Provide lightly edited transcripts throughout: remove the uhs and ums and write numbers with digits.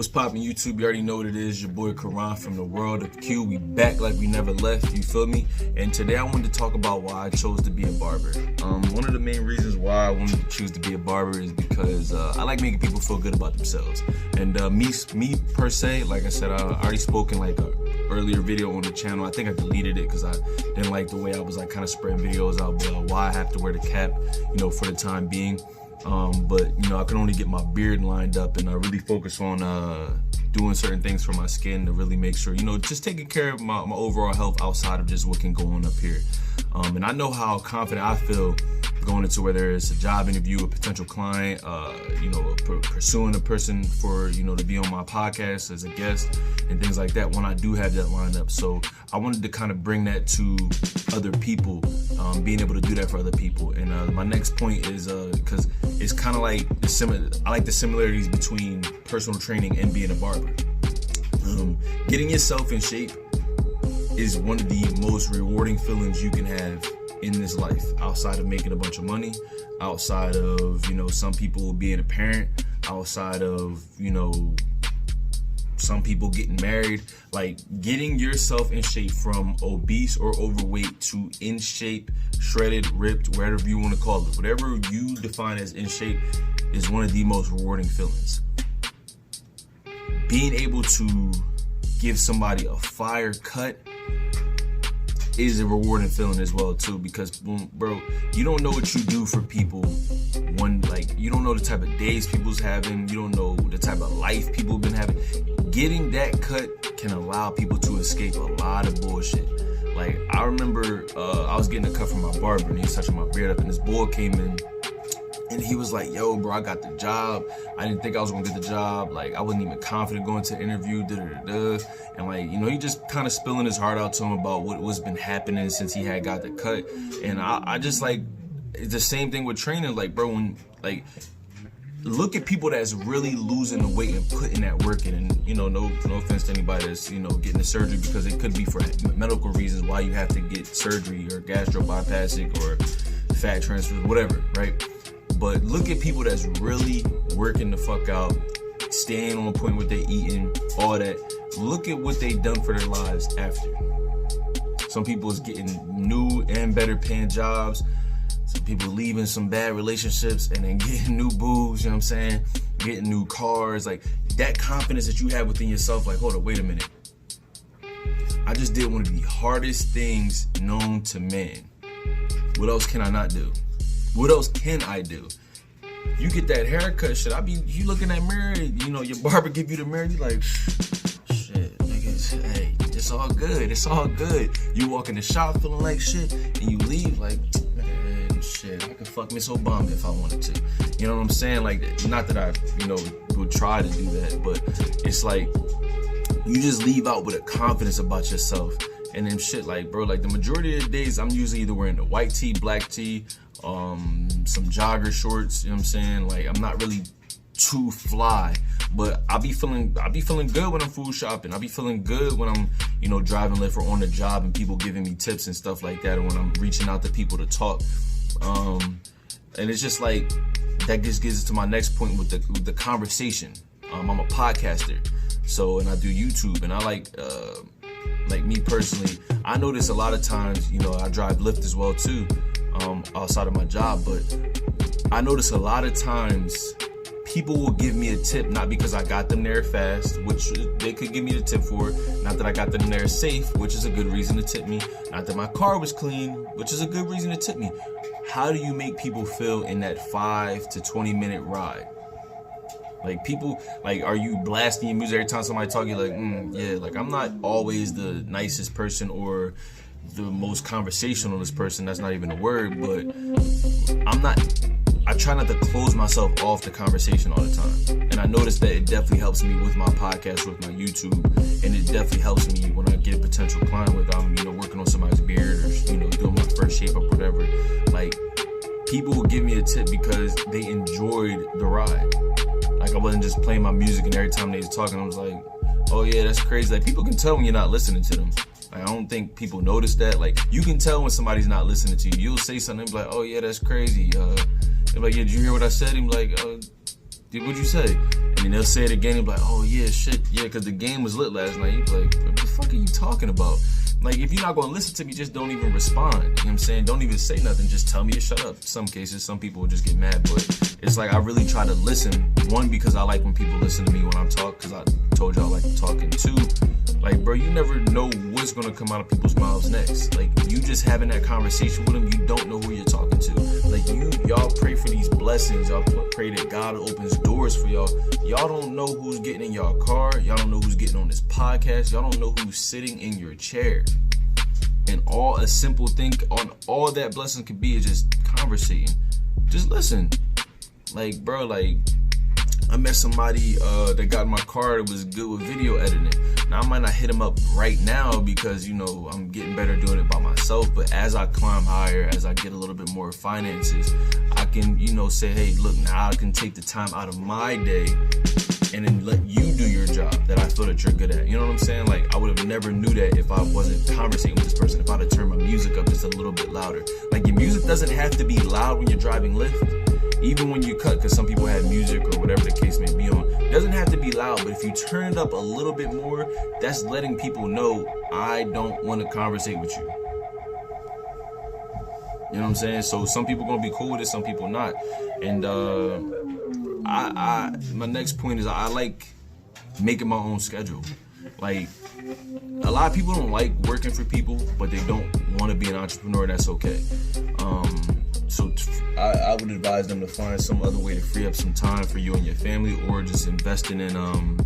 What's poppin' YouTube? You already know what it is. Your boy Karan from the world of Q. We back like we never left, you feel me? And today I wanted to talk about why I chose to be a barber. One of the main reasons why I wanted to choose to be a barber is because I like making people feel good about themselves. And me per se, like I said, I already spoke in like a earlier video on the channel. I think I deleted it because I didn't like the way I was like kind of spreading videos out about why I have to wear the cap, for the time being. But I can only get my beard lined up, and I really focus on doing certain things for my skin to really make sure, just taking care of my overall health outside of just what can go on up here. And I know how confident I feel going into whether it's a job interview, a potential client, pursuing a person for, to be on my podcast as a guest and things like that when I do have that lined up. So I wanted to kind of bring that to other people, being able to do that for other people. And my next point is, because it's kind of like I like the similarities between personal training and being a barber. Getting yourself in shape is one of the most rewarding feelings you can have in this life, outside of making a bunch of money, outside of, some people being a parent, outside of, some people getting married. Like, getting yourself in shape from obese or overweight to in shape, shredded, ripped, whatever you want to call it, whatever you define as in shape, is one of the most rewarding feelings. Being able to give somebody a fire cut is a rewarding feeling as well too, because bro, you don't know what you do for people. You don't know the type of days people's having, you don't know the type of life people have been having. Getting that cut can allow people to escape a lot of bullshit. Like, I remember I was getting a cut from my barber, and he was touching my beard up, and this boy came in and he was like, yo bro, I got the job. I didn't think I was gonna get the job. Like, I wasn't even confident going to the interview, and he just kind of spilling his heart out to him about what's been happening since he had got the cut. And I just, like, it's the same thing with training. Like, bro, when, like, look at people that's really losing the weight and putting that work in. And no offense to anybody that's getting the surgery, because it could be for medical reasons why you have to get surgery, or gastro bypassing, or fat transfer, whatever, right? But look at people that's really working the fuck out, staying on point with their eating, all that. Look at what they've done for their lives after. Some people is getting new and better paying jobs. Some people leaving some bad relationships and then getting new boobs, you know what I'm saying? Getting new cars. Like, that confidence that you have within yourself, like, hold up, wait a minute. I just did one of the hardest things known to man. What else can I not do? What else can I do? You get that haircut shit, you look in that mirror, your barber give you the mirror, you like, shit, niggas, hey, it's all good, it's all good. You walk in the shop feeling like shit, and you leave like, man, shit, I could fuck Miss Obama if I wanted to. You know what I'm saying? Like, not that I, would try to do that, but it's like, you just leave out with a confidence about yourself. And then shit, like, bro, like, the majority of the days I'm usually either wearing a white tee, black tee, some jogger shorts, you know what I'm saying? Like, I'm not really too fly, but I be feeling good when I'm food shopping. I be feeling good when I'm, driving Lyft or on the job and people giving me tips and stuff like that, or when I'm reaching out to people to talk. And it's just like, that just gets to my next point with the conversation. I'm a podcaster, so, and I do YouTube, and I like me personally, I notice a lot of times, I drive Lyft as well too, outside of my job, but I notice a lot of times people will give me a tip, not because I got them there fast, which they could give me the tip for, not that I got them there safe, which is a good reason to tip me, not that my car was clean, which is a good reason to tip me. How do you make people feel in that 5 to 20 minute ride? Like, people, like, are you blasting your music every time somebody talk? You're like, yeah, like, I'm not always the nicest person or the most conversationalist person. That's not even a word, but I try not to close myself off the conversation all the time. And I noticed that it definitely helps me with my podcast, with my YouTube, and it definitely helps me when I get a potential client, whether I'm, working on somebody's beard or, doing my first shape up, whatever. Like, people will give me a tip because they enjoyed the ride. Like, I wasn't just playing my music and every time they was talking, I was like, oh yeah, that's crazy. Like, people can tell when you're not listening to them. Like, I don't think people notice that. Like, you can tell when somebody's not listening to you. You'll say something and be like, oh yeah, that's crazy. They're like, yeah, did you hear what I said? I'm like, What'd you say? And then they'll say it again and be like, oh yeah, shit, yeah, because the game was lit last night. You be like, what the fuck are you talking about? Like, if you're not gonna listen to me, just don't even respond. You know what I'm saying? Don't even say nothing. Just tell me to shut up. Some cases, some people will just get mad, but it's like I really try to listen. One, because I like when people listen to me when I'm talking, because I told y'all I like talking. Two, like, bro, you never know what's gonna come out of people's mouths next. Like, you just having that conversation with them, you don't know who you're talking to. Like, y'all pray for these blessings. Y'all pray that God opens doors for y'all. Y'all don't know who's getting in your car. Y'all don't know who's getting on this podcast. Y'all don't know who's sitting in your chair. And all a simple thing on all that blessing could be is just conversating. Just listen. Like, bro, like, I met somebody that got in my car that was good with video editing. Now, I might not hit him up right now because, you know, I'm getting better doing it by myself. But as I climb higher, as I get a little bit more finances, I can, you know, say, hey, look, now I can take the time out of my day and then let you do your job that I feel that you're good at. You know what I'm saying? Like, I would have never knew that if I wasn't conversating with this person, if I'd have turned my music up just a little bit louder. Like, your music doesn't have to be loud when you're driving Lyft. Even when you cut, because some people have music or whatever the case may be on, it doesn't have to be loud, but if you turn it up a little bit more, that's letting people know I don't want to conversate with you. You know what I'm saying? So some people gonna be cool with it, some people not. And my next point is I like making my own schedule. Like, a lot of people don't like working for people, but they don't want to be an entrepreneur. That's okay. So I would advise them to find some other way to free up some time for you and your family, or just investing in you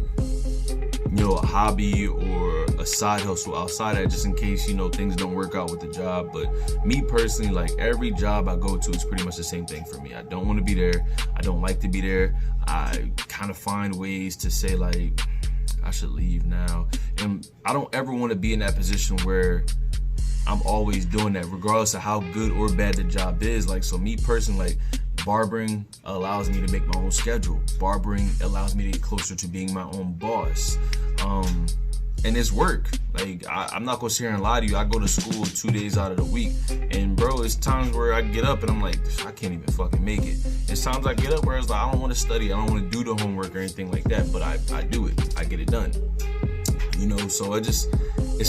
know, a hobby or a side hustle outside that, just in case, you know, things don't work out with the job. But me personally, like, every job I go to is pretty much the same thing for me. I don't want to be there. I don't like to be there. I kind of find ways to say, like, I should leave now. And I don't ever want to be in that position where I'm always doing that, regardless of how good or bad the job is. Like, so me personally, like, barbering allows me to make my own schedule. Barbering allows me to get closer to being my own boss. And it's work. Like, I'm not gonna sit here and lie to you. I go to school 2 days out of the week, and bro, it's times where I get up and I'm like, I can't even fucking make it. It's times I get up where it's like, I don't want to study, I don't want to do the homework or anything like that, but I do it. I get it done. You know, so it's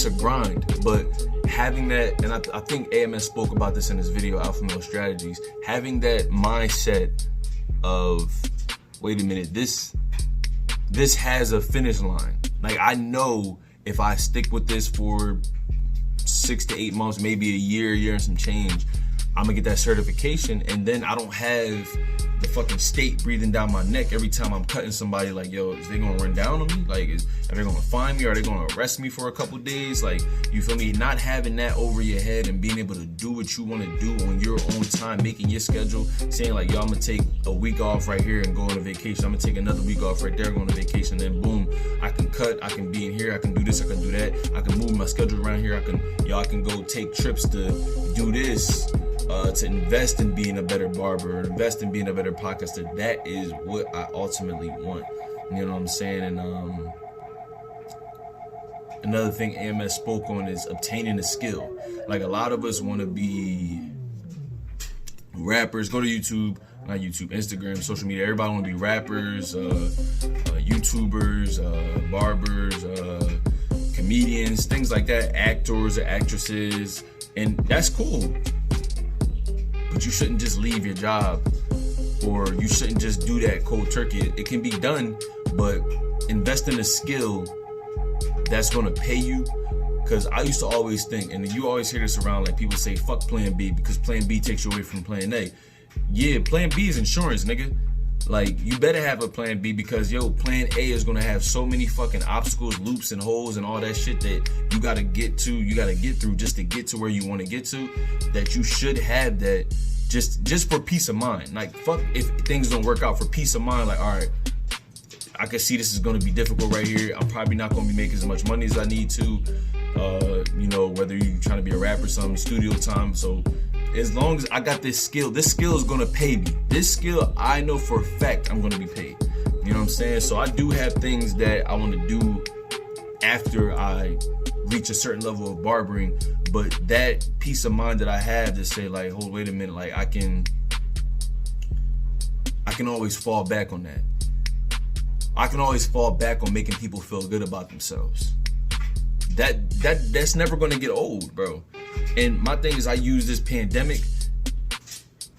a grind. But having that, and I think AMS spoke about this in his video, Alpha Male Strategies, having that mindset of, wait a minute, this has a finish line. Like, I know if I stick with this for 6 to 8 months, maybe a year and some change, I'm gonna get that certification, and then I don't have the fucking state breathing down my neck every time I'm cutting somebody. Like, yo, is they gonna run down on me? Like, are they gonna find me? Are they gonna arrest me for a couple days? Like, you feel me? Not having that over your head and being able to do what you want to do on your own time, making your schedule, saying like, yo, I'm gonna take a week off right here and go on a vacation. I'm gonna take another week off right there, go on a vacation. Then boom, I can cut, I can be in here, I can do this, I can do that, I can move my schedule around here. I can go take trips to do this. To invest in being a better barber, invest in being a better podcaster. That is what I ultimately want. You know what I'm saying? And another thing AMS spoke on is obtaining a skill. Like, a lot of us want to be rappers. Go to YouTube, not YouTube, Instagram, social media. Everybody want to be rappers, YouTubers, barbers, comedians, things like that, actors or actresses, and that's cool. But you shouldn't just leave your job, or you shouldn't just do that cold turkey. It can be done, but invest in a skill that's gonna pay you. Because I used to always think, and you always hear this around, like, people say, fuck plan B, because plan B takes you away from plan A. Yeah, plan B is insurance, nigga. Like, you better have a plan B, because, yo, plan A is gonna have so many fucking obstacles, loops, and holes, and all that shit that you gotta get through just to get to where you wanna get to, that you should have that just for peace of mind. Like, fuck if things don't work out, for peace of mind. Like, all right, I can see this is gonna be difficult right here. I'm probably not gonna be making as much money as I need to. You know, whether you're trying to be a rapper or something, studio time. So as long as I got this skill is gonna pay me. This skill, I know for a fact I'm gonna be paid. You know what I'm saying? So I do have things that I wanna do after I reach a certain level of barbering, but that peace of mind that I have to say, like, hold, wait a minute, like, I can always fall back on that. I can always fall back on making people feel good about themselves. That's never gonna get old, bro. And my thing is, I use this pandemic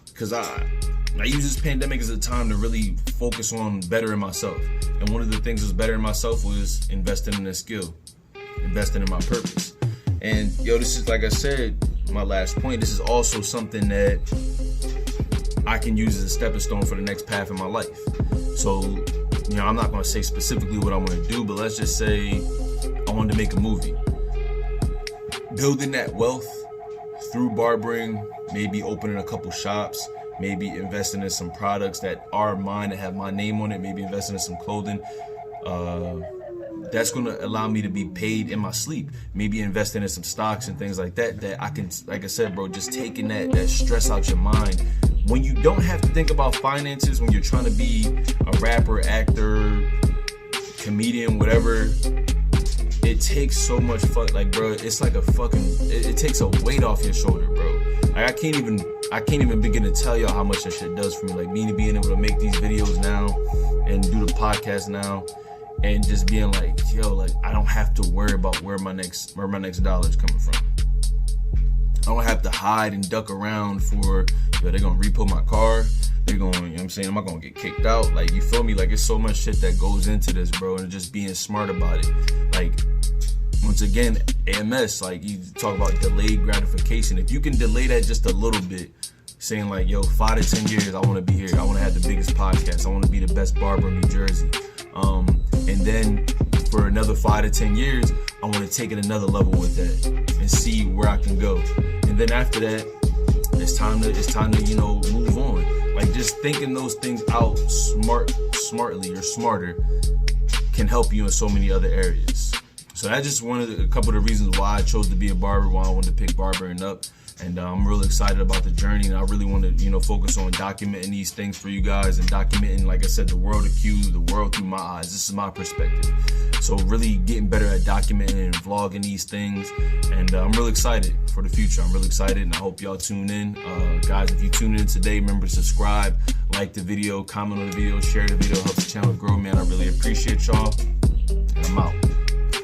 because I use this pandemic as a time to really focus on bettering myself. And one of the things that was bettering myself was investing in a skill, investing in my purpose. And yo, this is, like I said, my last point. This is also something that I can use as a stepping stone for the next path in my life. So, you know, I'm not gonna say specifically what I want to do, but let's just say I wanted to make a movie. Building that wealth through barbering, maybe opening a couple shops, maybe investing in some products that are mine, that have my name on it, maybe investing in some clothing. That's gonna allow me to be paid in my sleep. Maybe investing in some stocks and things like that, that I can, like I said, bro, just taking that stress out your mind. When you don't have to think about finances, when you're trying to be a rapper, actor, comedian, whatever, it takes so much fun. Like, bro, it's like a fucking, it takes a weight off your shoulder, bro. Like, I can't even begin to tell y'all how much that shit does for me. Like, me being able to make these videos now and do the podcast now, and just being like, yo, like, I don't have to worry about where my next dollar is coming from. I don't have to hide and duck around for, yo, they're gonna repo my car. They're going, you know what I'm saying? Am I gonna get kicked out? Like, you feel me? Like, it's so much shit that goes into this, bro, and just being smart about it. Like, once again, AMS, like, you talk about delayed gratification. If you can delay that just a little bit, saying like, yo, 5 to 10 years, I want to be here. I want to have the biggest podcast. I want to be the best barber in New Jersey. And then for another 5 to 10 years, I want to take it another level with that and see where I can go. And then after that, it's time to, you know, move on. Like, just thinking those things out smartly or smarter can help you in so many other areas. So that's just a couple of the reasons why I chose to be a barber, why I wanted to pick barbering up. And I'm really excited about the journey, and I really want to, you know, focus on documenting these things for you guys and documenting, like I said, the world through my eyes. This is my perspective. So really getting better at documenting and vlogging these things. And I'm really excited for the future. I'm really excited, and I hope y'all tune in. Guys, if you tune in today, remember to subscribe, like the video, comment on the video, share the video, helps the channel grow, man. I really appreciate y'all.